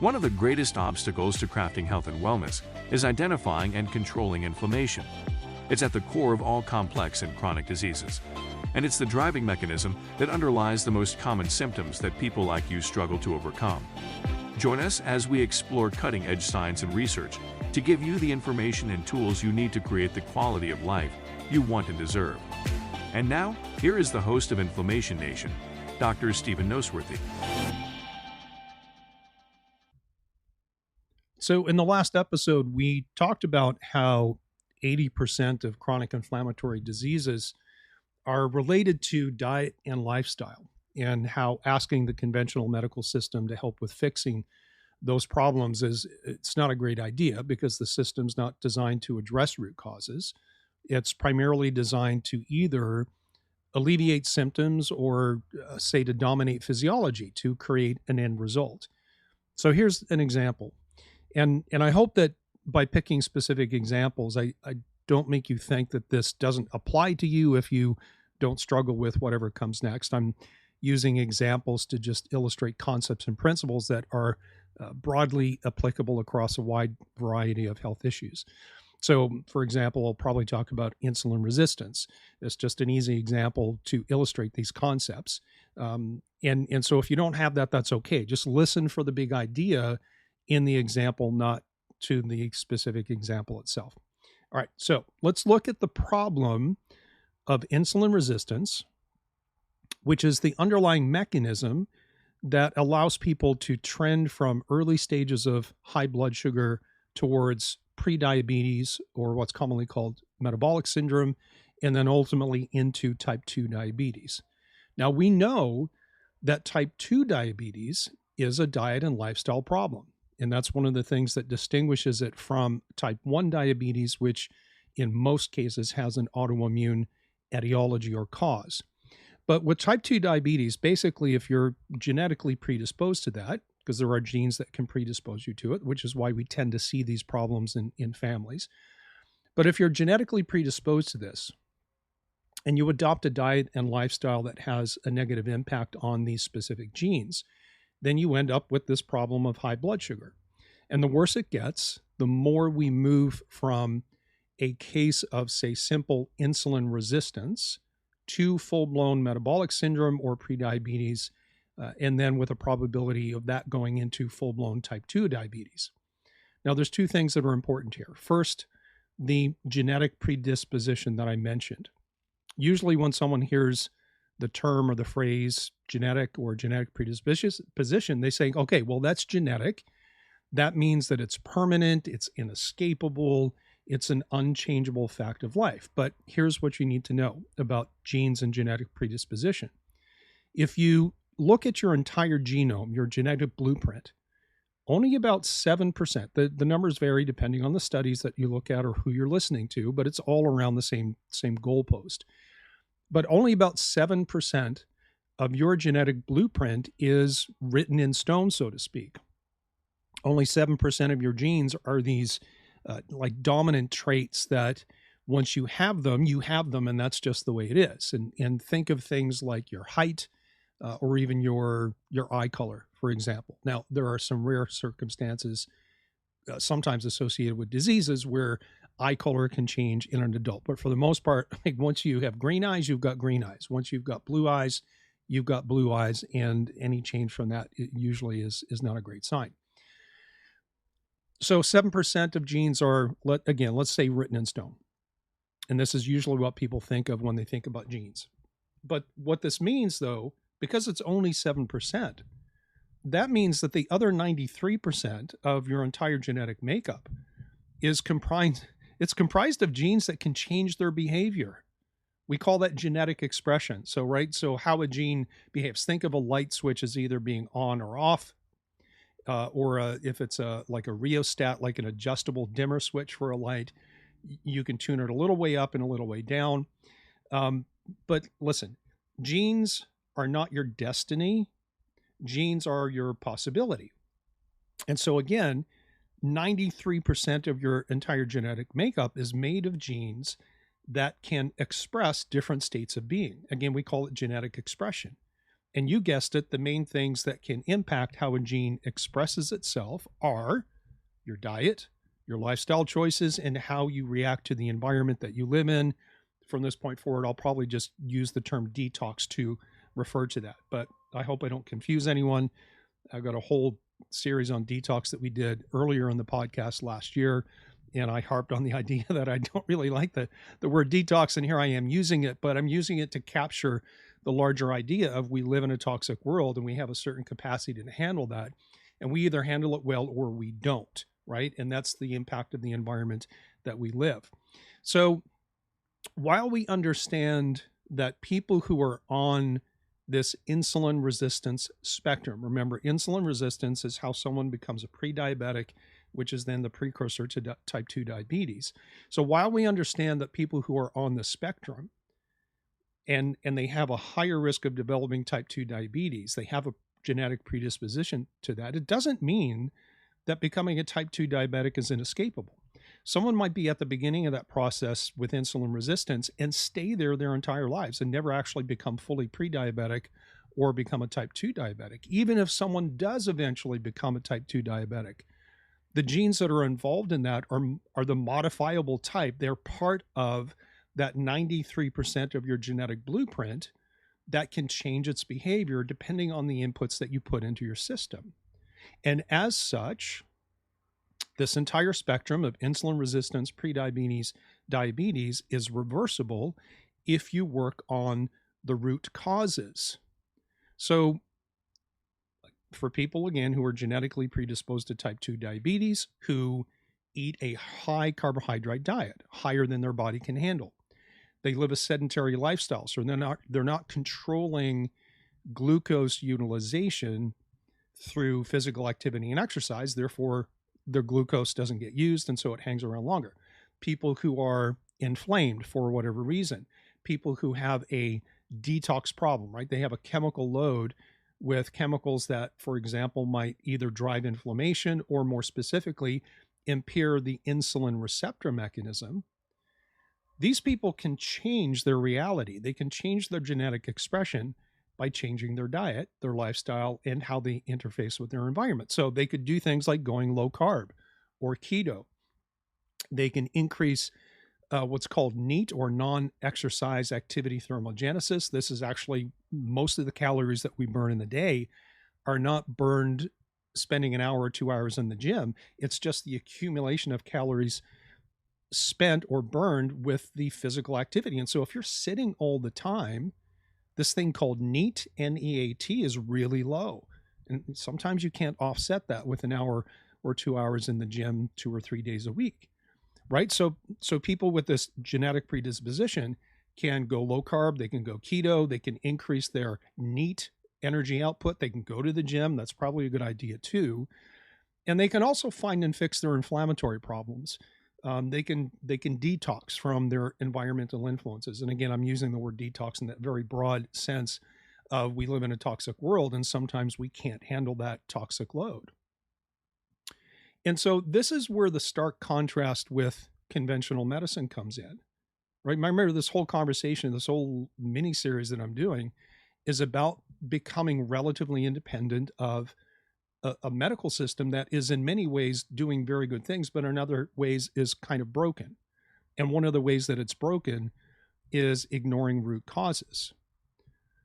One of the greatest obstacles to crafting health and wellness is identifying and controlling inflammation. It's at the core of all complex and chronic diseases, and it's the driving mechanism that underlies the most common symptoms that people like you struggle to overcome. Join us as we explore cutting-edge science and research to give you the information and tools you need to create the quality of life you want and deserve. And now, here is the host of Inflammation Nation, Dr. Stephen Noseworthy. So in the last episode, we talked about how 80% of chronic inflammatory diseases are related to diet and lifestyle, and how asking the conventional medical system to help with fixing those problems it's not a great idea, because the system's not designed to address root causes. It's primarily designed to either alleviate symptoms or say to dominate physiology to create an end result. So here's an example. And I hope that by picking specific examples, I don't make you think that this doesn't apply to you if you don't struggle with whatever comes next. I'm using examples to just illustrate concepts and principles that are broadly applicable across a wide variety of health issues. So, for example, I'll probably talk about insulin resistance. It's just an easy example to illustrate these concepts. And so if you don't have that, that's okay. Just listen for the big idea in the example, not to the specific example itself. All right, so let's look at the problem of insulin resistance, which is the underlying mechanism that allows people to trend from early stages of high blood sugar towards prediabetes, or what's commonly called metabolic syndrome, and then ultimately into type 2 diabetes. Now, we know that type 2 diabetes is a diet and lifestyle problem. And that's one of the things that distinguishes it from type 1 diabetes, which in most cases has an autoimmune etiology or cause. But with type 2 diabetes, basically, if you're genetically predisposed to that, because there are genes that can predispose you to it, which is why we tend to see these problems in families. But if you're genetically predisposed to this, and you adopt a diet and lifestyle that has a negative impact on these specific genes, then you end up with this problem of high blood sugar. And the worse it gets, the more we move from a case of, say, simple insulin resistance to full-blown metabolic syndrome or prediabetes, and then with a probability of that going into full-blown type 2 diabetes. Now, there's two things that are important here. First, the genetic predisposition that I mentioned. Usually when someone hears the term or the phrase genetic or genetic predisposition, they say, okay, well, that's genetic. That means that it's permanent, it's inescapable, it's an unchangeable fact of life. But here's what you need to know about genes and genetic predisposition. If you look at your entire genome, your genetic blueprint, only about 7%, the numbers vary depending on the studies that you look at or who you're listening to, but it's all around the same goalpost. But only about 7% of your genetic blueprint is written in stone, so to speak. Only 7% of your genes are these like dominant traits that once you have them, and that's just the way it is. And think of things like your height or even your eye color, for example. Now, there are some rare circumstances sometimes associated with diseases where eye color can change in an adult. But for the most part, like once you have green eyes, you've got green eyes. Once you've got blue eyes, you've got blue eyes. And any change from that usually is not a great sign. So 7% of genes are, let's say, written in stone. And this is usually what people think of when they think about genes. But what this means, though, because it's only 7%, that means that the other 93% of your entire genetic makeup is comprised of genes that can change their behavior. We call that genetic expression. So how a gene behaves. Think of a light switch as either being on or off, or if it's like a rheostat, like an adjustable dimmer switch for a light, you can tune it a little way up and a little way down. But listen, genes are not your destiny. Genes are your possibility. And so again, 93% of your entire genetic makeup is made of genes that can express different states of being. Again, we call it genetic expression. And you guessed it, the main things that can impact how a gene expresses itself are your diet, your lifestyle choices, and how you react to the environment that you live in. From this point forward, I'll probably just use the term detox to refer to that, but I hope I don't confuse anyone. I've got a whole series on detox that we did earlier in the podcast last year, and I harped on the idea that I don't really like the word detox, and here I am using it, but I'm using it to capture the larger idea of we live in a toxic world and we have a certain capacity to handle that, and we either handle it well or we don't, right? And that's the impact of the environment that we live. So while we understand that people who are on this insulin resistance spectrum, remember, insulin resistance is how someone becomes a pre-diabetic, which is then the precursor to type 2 diabetes. So while we understand that people who are on the spectrum and they have a higher risk of developing type 2 diabetes, they have a genetic predisposition to that, it doesn't mean that becoming a type 2 diabetic is inescapable. Someone might be at the beginning of that process with insulin resistance and stay there their entire lives and never actually become fully pre-diabetic or become a type 2 diabetic. Even if someone does eventually become a type 2 diabetic, the genes that are involved in that are the modifiable type. They're part of that 93% of your genetic blueprint that can change its behavior depending on the inputs that you put into your system. And as such, this entire spectrum of insulin resistance, prediabetes, diabetes is reversible if you work on the root causes. So for people, again, who are genetically predisposed to type 2 diabetes, who eat a high carbohydrate diet, higher than their body can handle, they live a sedentary lifestyle, so they're not controlling glucose utilization through physical activity and exercise, therefore their glucose doesn't get used, and so it hangs around longer. People who are inflamed for whatever reason, people who have a detox problem, right? They have a chemical load with chemicals that, for example, might either drive inflammation or, more specifically, impair the insulin receptor mechanism. These people can change their reality. They can change their genetic expression by changing their diet, their lifestyle, and how they interface with their environment. So they could do things like going low carb or keto. They can increase what's called NEAT, or non-exercise activity thermogenesis. This is actually most of the calories that we burn in the day are not burned spending an hour or 2 hours in the gym. It's just the accumulation of calories spent or burned with the physical activity. And so if you're sitting all the time, this thing called NEAT, N-E-A-T, is really low. And sometimes you can't offset that with an hour or 2 hours in the gym 2 or 3 days a week, right? So people with this genetic predisposition can go low carb, they can go keto, they can increase their NEAT energy output, they can go to the gym. That's probably a good idea too. And they can also find and fix their inflammatory problems. They can detox from their environmental influences. And again, I'm using the word detox in that very broad sense of we live in a toxic world, and sometimes we can't handle that toxic load. And so this is where the stark contrast with conventional medicine comes in, right? Remember, this whole conversation, this whole mini series that I'm doing is about becoming relatively independent of a medical system that is in many ways doing very good things, but in other ways is kind of broken. And one of the ways that it's broken is ignoring root causes.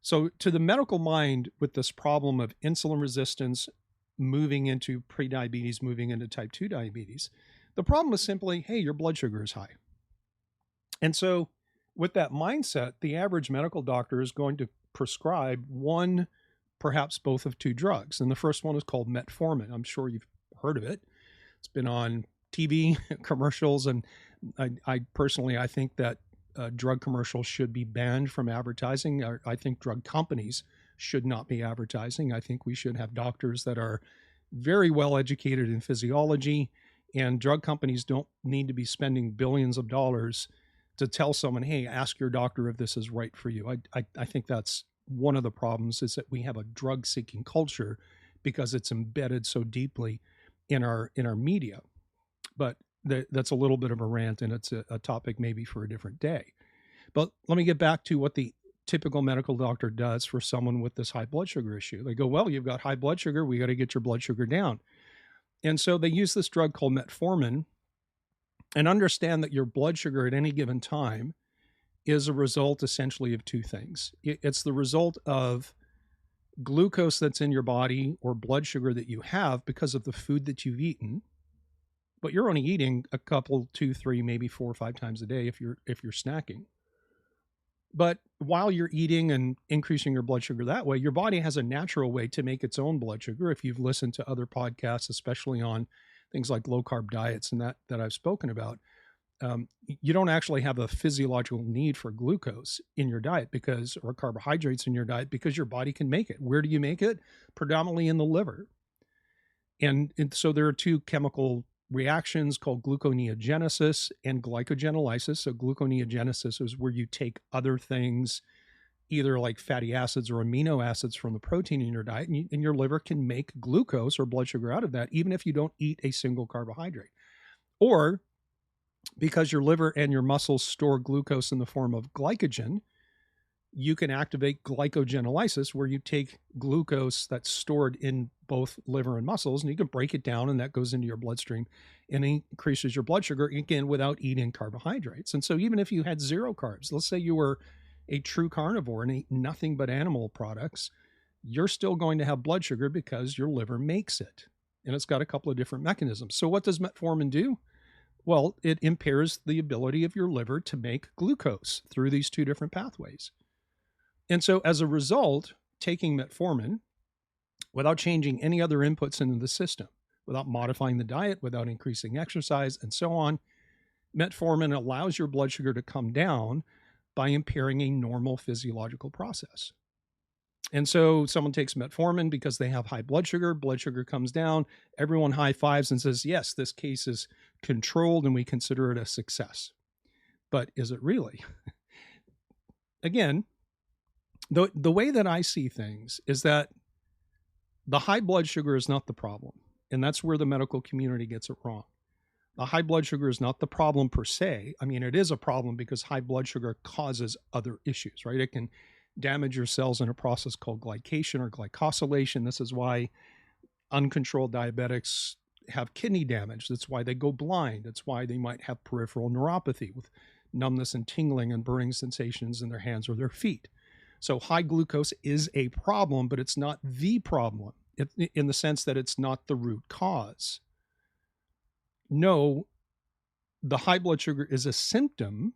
So to the medical mind, with this problem of insulin resistance moving into prediabetes, moving into type 2 diabetes, the problem is simply, hey, your blood sugar is high. And so with that mindset, the average medical doctor is going to prescribe one, perhaps both of two drugs. And the first one is called metformin. I'm sure you've heard of it. It's been on TV commercials. And I personally think that drug commercials should be banned from advertising. I think drug companies should not be advertising. I think we should have doctors that are very well educated in physiology, and drug companies don't need to be spending billions of dollars to tell someone, hey, ask your doctor if this is right for you. I think that's one of the problems, is that we have a drug-seeking culture because it's embedded so deeply in our media. But that's a little bit of a rant, and it's a topic maybe for a different day. But let me get back to what the typical medical doctor does for someone with this high blood sugar issue. They go, well, you've got high blood sugar. We got to get your blood sugar down. And so they use this drug called metformin, and understand that your blood sugar at any given time is a result essentially of two things. It's the result of glucose that's in your body or blood sugar that you have because of the food that you've eaten, but you're only eating a couple, 2, 3, maybe 4 or 5 times a day if you're snacking. But while you're eating and increasing your blood sugar that way, your body has a natural way to make its own blood sugar. If you've listened to other podcasts, especially on things like low carb diets and that I've spoken about, you don't actually have a physiological need for glucose in your diet or carbohydrates in your diet because your body can make it. Where do you make it? Predominantly in the liver. And so there are two chemical reactions called gluconeogenesis and glycogenolysis. So gluconeogenesis is where you take other things, either like fatty acids or amino acids from the protein in your diet, and your liver can make glucose or blood sugar out of that, even if you don't eat a single carbohydrate. Or because your liver and your muscles store glucose in the form of glycogen, you can activate glycogenolysis, where you take glucose that's stored in both liver and muscles, and you can break it down, and that goes into your bloodstream and increases your blood sugar, again, without eating carbohydrates. And so even if you had zero carbs, let's say you were a true carnivore and ate nothing but animal products, you're still going to have blood sugar because your liver makes it. And it's got a couple of different mechanisms. So what does metformin do? Well, it impairs the ability of your liver to make glucose through these two different pathways. And so as a result, taking metformin without changing any other inputs into the system, without modifying the diet, without increasing exercise, and so on, metformin allows your blood sugar to come down by impairing a normal physiological process. And so someone takes metformin because they have high blood sugar comes down, everyone high fives and says, yes, this case is controlled and we consider it a success. But is it really? Again, the way that I see things is that the high blood sugar is not the problem. And that's where the medical community gets it wrong. The high blood sugar is not the problem per se. I mean, it is a problem because high blood sugar causes other issues, right? It can damage your cells in a process called glycation or glycosylation. This is why uncontrolled diabetics have kidney damage. That's why they go blind. That's why they might have peripheral neuropathy with numbness and tingling and burning sensations in their hands or their feet. So high glucose is a problem, but it's not the problem in the sense that it's not the root cause. No, the high blood sugar is a symptom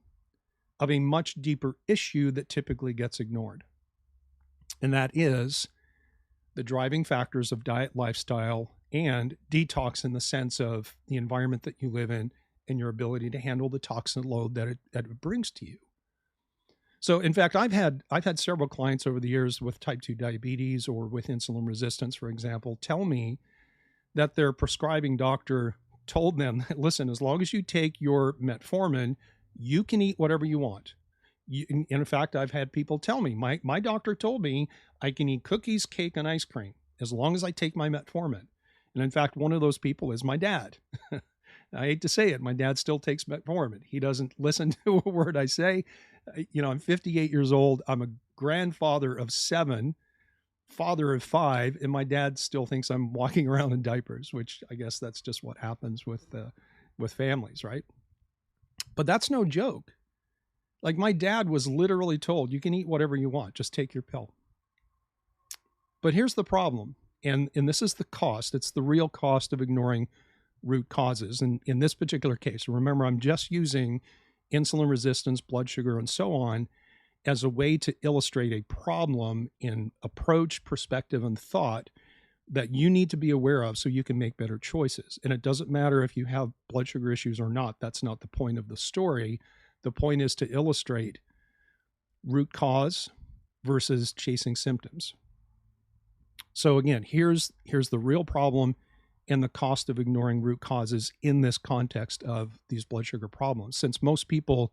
of a much deeper issue that typically gets ignored. And that is the driving factors of diet, lifestyle, and detox in the sense of the environment that you live in and your ability to handle the toxin load that it brings to you. So in fact, I've had several clients over the years with type 2 diabetes or with insulin resistance, for example, tell me that their prescribing doctor told them, listen, as long as you take your metformin, you can eat whatever you want. In fact, I've had people tell me, my doctor told me I can eat cookies, cake, and ice cream as long as I take my metformin. And in fact, one of those people is my dad. I hate to say it, my dad still takes metformin. He doesn't listen to a word I say. I'm 58 years old. I'm a grandfather of 7, father of 5, and my dad still thinks I'm walking around in diapers, which I guess that's just what happens with families, right? But that's no joke. Like my dad was literally told, you can eat whatever you want, just take your pill. But here's the problem, and this is the cost. It's the real cost of ignoring root causes. And in this particular case, remember, I'm just using insulin resistance, blood sugar, and so on as a way to illustrate a problem in approach, perspective, and thought that you need to be aware of so you can make better choices. And it doesn't matter if you have blood sugar issues or not. That's not the point of the story. The point is to illustrate root cause versus chasing symptoms. So again, here's the real problem and the cost of ignoring root causes in this context of these blood sugar problems. Since most people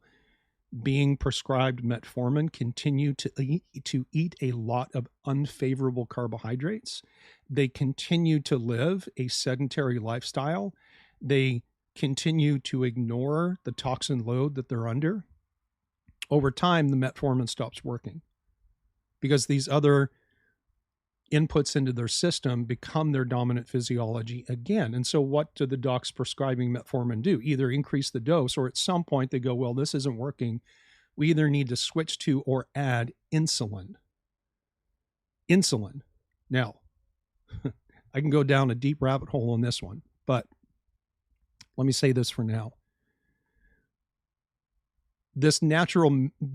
being prescribed metformin continue to eat a lot of unfavorable carbohydrates, they continue to live a sedentary lifestyle, they continue to ignore the toxin load that they're under, over time, the metformin stops working. because these other inputs into their system become their dominant physiology again. And so what do the docs prescribing metformin do? Either increase the dose, or at some point they go, well, this isn't working. We either need to switch to or add insulin. Insulin. Now, I can go down a deep rabbit hole on this one, but let me say this for now. This mechanism of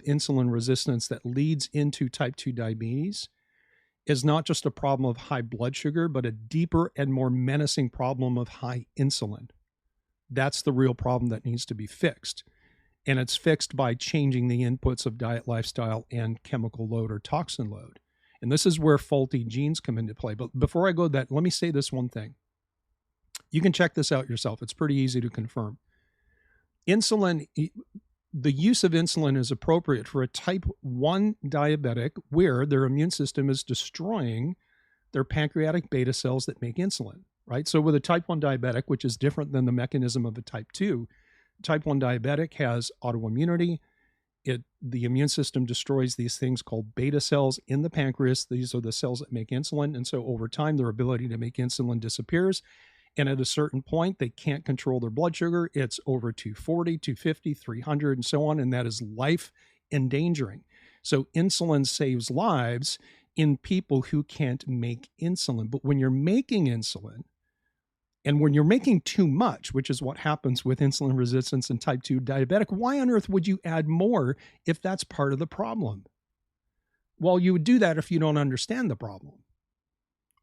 insulin resistance that leads into type 2 diabetes is not just a problem of high blood sugar, but a deeper and more menacing problem of high insulin. That's the real problem that needs to be fixed. And it's fixed by changing the inputs of diet, lifestyle, and chemical load or toxin load. And this is where faulty genes come into play. But before I go to that, let me say this one thing. You can check this out yourself. It's pretty easy to confirm. Insulin, the use of insulin is appropriate for a type 1 diabetic where their immune system is destroying their pancreatic beta cells that make insulin, right? So with a type 1 diabetic, which is different than the mechanism of a type 2, type 1 diabetic has autoimmunity. The immune system destroys these things called beta cells in the pancreas. These are the cells that make insulin. And so over time, their ability to make insulin disappears. And at a certain point, they can't control their blood sugar. It's over 240, 250, 300, and so on. And that is life endangering. So insulin saves lives in people who can't make insulin. But when you're making insulin, and when you're making too much, which is what happens with insulin resistance and type 2 diabetic, why on earth would you add more if that's part of the problem? Well, you would do that if you don't understand the problem.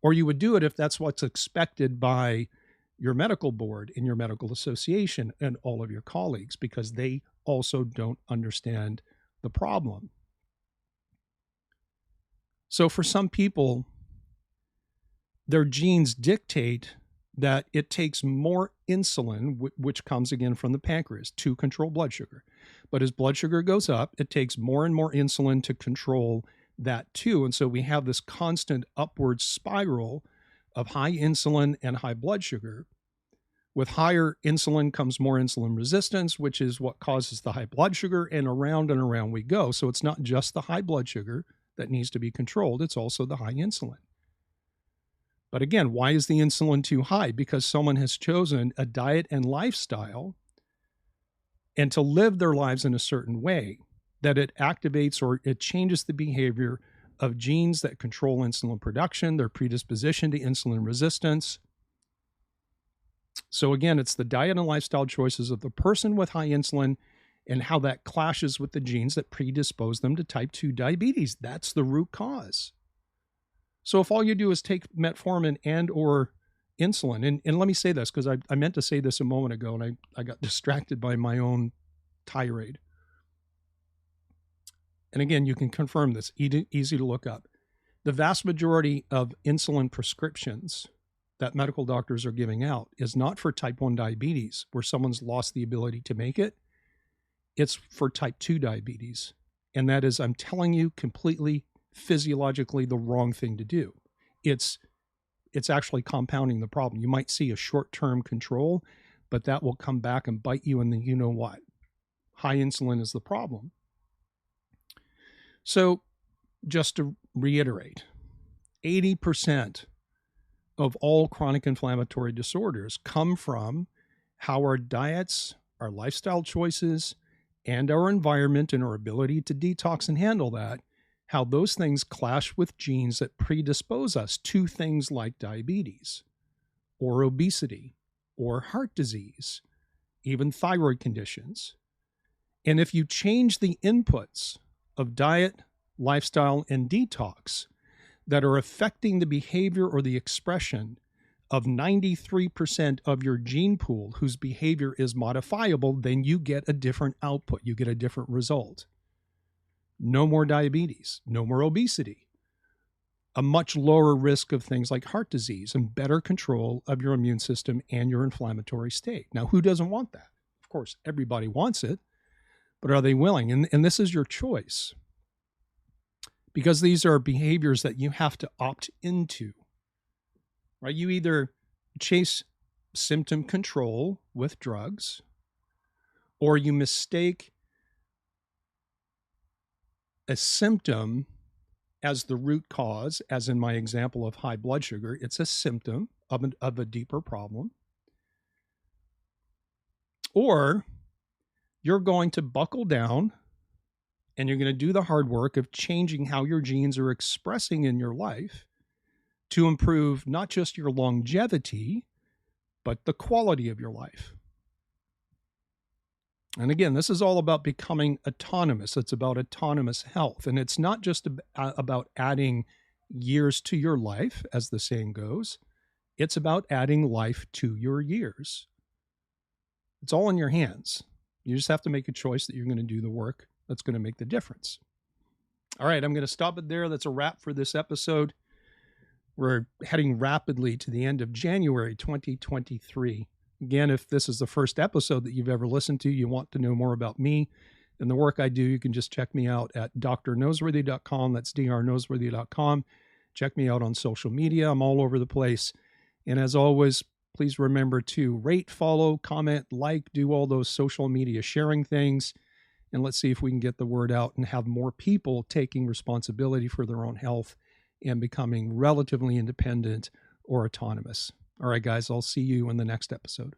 Or you would do it if that's what's expected by your medical board and your medical association and all of your colleagues, because they also don't understand the problem. So for some people, their genes dictate that it takes more insulin, which comes again from the pancreas, to control blood sugar. But as blood sugar goes up, it takes more and more insulin to control that too. And so we have this constant upward spiral of high insulin and high blood sugar. With higher insulin comes more insulin resistance, which is what causes the high blood sugar, and around we go. So it's not just the high blood sugar that needs to be controlled, it's also the high insulin. But again, why is the insulin too high? Because someone has chosen a diet and lifestyle and to live their lives in a certain way that it activates or it changes the behavior of genes that control insulin production, their predisposition to insulin resistance. So again, it's the diet and lifestyle choices of the person with high insulin and how that clashes with the genes that predispose them to type 2 diabetes. That's the root cause. So if all you do is take metformin and or insulin, and let me say this, because I meant to say this a moment ago, and I got distracted by my own tirade. And again, you can confirm this, easy to look up. The vast majority of insulin prescriptions that medical doctors are giving out is not for type 1 diabetes, where someone's lost the ability to make it. It's for type 2 diabetes. And that is, I'm telling you, completely physiologically the wrong thing to do. It's actually compounding the problem. You might see a short-term control, but that will come back and bite you in the you know what. High insulin is the problem. So just to reiterate, 80% of all chronic inflammatory disorders come from how our diets, our lifestyle choices, and our environment and our ability to detox and handle that, how those things clash with genes that predispose us to things like diabetes or obesity or heart disease, even thyroid conditions. And if you change the inputs of diet, lifestyle, and detox that are affecting the behavior or the expression of 93% of your gene pool whose behavior is modifiable, then you get a different output. You get a different result. No more diabetes, no more obesity, a much lower risk of things like heart disease, and better control of your immune system and your inflammatory state. Now, who doesn't want that? Of course, everybody wants it, but are they willing? And this is your choice, because these are behaviors that you have to opt into, right? You either chase symptom control with drugs, or you mistake a symptom as the root cause, as in my example of high blood sugar. It's a symptom of a deeper problem. Or you're going to buckle down and you're going to do the hard work of changing how your genes are expressing in your life to improve not just your longevity, but the quality of your life. And again, this is all about becoming autonomous. It's about autonomous health. And it's not just about adding years to your life, as the saying goes. It's about adding life to your years. It's all in your hands. You just have to make a choice that you're going to do the work that's going to make the difference. All right, I'm going to stop it there. That's a wrap for this episode. We're heading rapidly to the end of January 2023. Again, if this is the first episode that you've ever listened to, you want to know more about me and the work I do, you can just check me out at drnoseworthy.com. That's drnoseworthy.com. Check me out on social media. I'm all over the place. And as always, please remember to rate, follow, comment, like, do all those social media sharing things. And let's see if we can get the word out and have more people taking responsibility for their own health and becoming relatively independent or autonomous. All right, guys, I'll see you in the next episode.